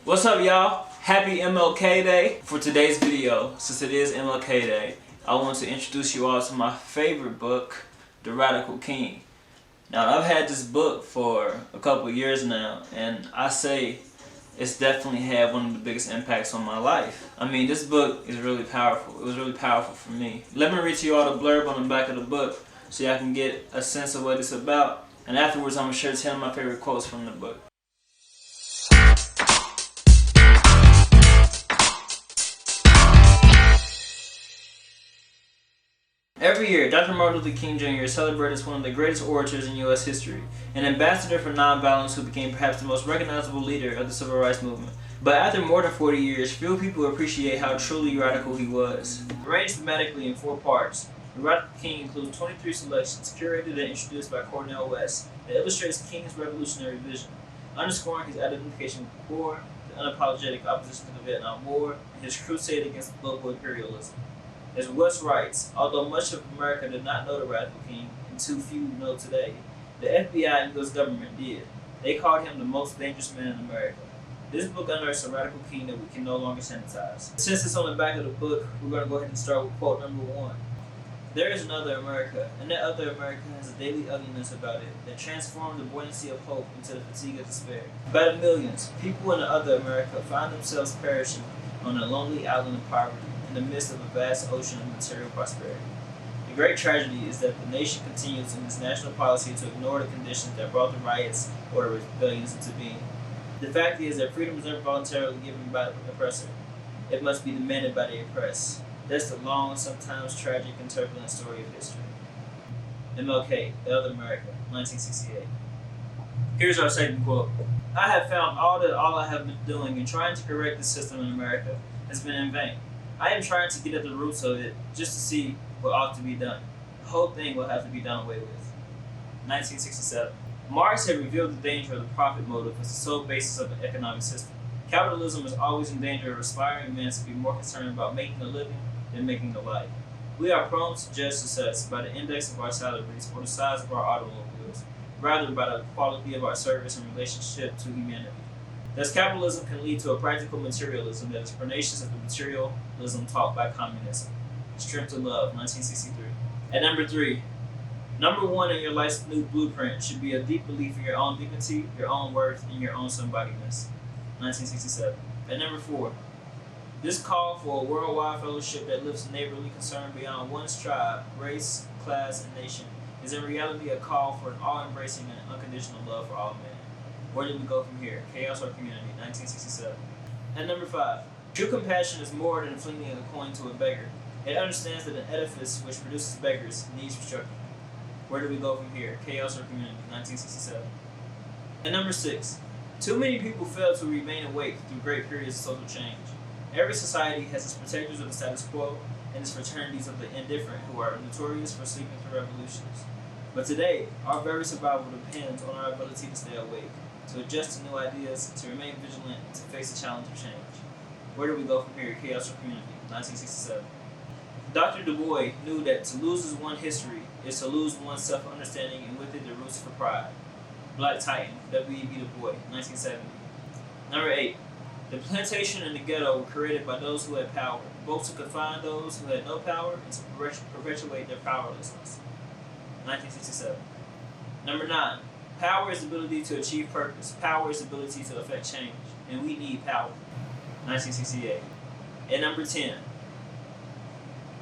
What's up, y'all? Happy MLK Day. For today's video, since it is MLK Day, I want to introduce you all to my favorite book, The Radical King. Now, I've had this book for a couple of years now, and I say it's definitely had one of the biggest impacts on my life. I mean, this book is really powerful. It was really powerful for me. Let me read to you all the blurb on the back of the book so y'all can get a sense of what it's about. And afterwards, I'm going to share 10 of my favorite quotes from the book. Every year, Dr. Martin Luther King Jr. is celebrated as one of the greatest orators in U.S. history, an ambassador for nonviolence who became perhaps the most recognizable leader of the civil rights movement. But after more than 40 years, few people appreciate how truly radical he was. Arranged thematically in 4 parts, The Radical King includes 23 selections curated and introduced by Cornel West that illustrates King's revolutionary vision, underscoring his identification with the poor, the unapologetic opposition to the Vietnam War, and his crusade against global imperialism. As West writes, although much of America did not know the Radical King, and too few know today, the FBI and U.S. government did. They called him the most dangerous man in America. This book unearths a radical king that we can no longer sanitize. Since it's on the back of the book, we're going to go ahead and start with quote number 1. There is another America, and that other America has a daily ugliness about it that transformed the buoyancy of hope into the fatigue of despair. By the millions, people in the other America find themselves perishing on a lonely island of poverty, in the midst of a vast ocean of material prosperity. The great tragedy is that the nation continues in its national policy to ignore the conditions that brought the riots or the rebellions into being. The fact is that freedom is never voluntarily given by the oppressor. It must be demanded by the oppressed. That's the long, sometimes tragic and turbulent story of history. MLK, The Other America, 1968. Here's our second quote. I have found all I have been doing in trying to correct the system in America has been in vain. I am trying to get at the roots of it just to see what ought to be done. The whole thing will have to be done away with. 1967. Marx had revealed the danger of the profit motive as the sole basis of an economic system. Capitalism is always in danger of aspiring men to be more concerned about making a living than making a life. We are prone to judge success by the index of our salaries or the size of our automobiles, rather by the quality of our service and relationship to humanity. Thus, capitalism can lead to a practical materialism that is pernicious of the materialism taught by communism. Strength to Love, 1963. At number 3, number 1 in your life's new blueprint should be a deep belief in your own dignity, your own worth, and your own somebodyness. 1967. At number 4, this call for a worldwide fellowship that lifts neighborly concern beyond one's tribe, race, class, and nation is in reality a call for an all-embracing and unconditional love for all men. Where did we go from here? Chaos or Community, 1967. At number 5, true compassion is more than flinging a coin to a beggar. It understands that an edifice which produces beggars needs restructuring. Where did we go from here? Chaos or Community, 1967. At number 6, too many people fail to remain awake through great periods of social change. Every society has its protectors of the status quo and its fraternities of the indifferent who are notorious for sleeping through revolutions. But today, our very survival depends on our ability to stay awake, to adjust to new ideas, to remain vigilant, and to face the challenge of change. Where do we go from here? Chaos or Community, 1967. Dr. Du Bois knew that to lose one's history is to lose one's self-understanding and with it the roots for pride. Black Titan, W.E.B. Du Bois, 1970. Number 8. The plantation and the ghetto were created by those who had power, both to confine those who had no power and to perpetuate their powerlessness. 1967. Number 9. Power is the ability to achieve purpose. Power is the ability to affect change. And we need power. 1968. At number 10.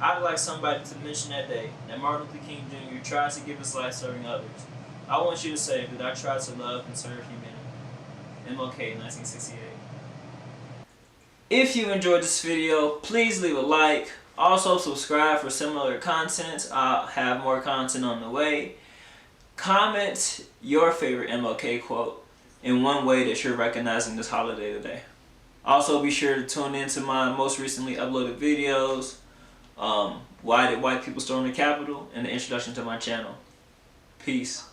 I'd like somebody to mention that day that Martin Luther King Jr. tried to give his life serving others. I want you to say that I tried to love and serve humanity. MLK, 1968. If you enjoyed this video, please leave a like. Also subscribe for similar content. I'll have more content on the way. Comment your favorite MLK quote in one way that you're recognizing this holiday today. Also be sure to tune in to my most recently uploaded videos, Why Did White People Storm the Capitol, and the introduction to my channel. Peace.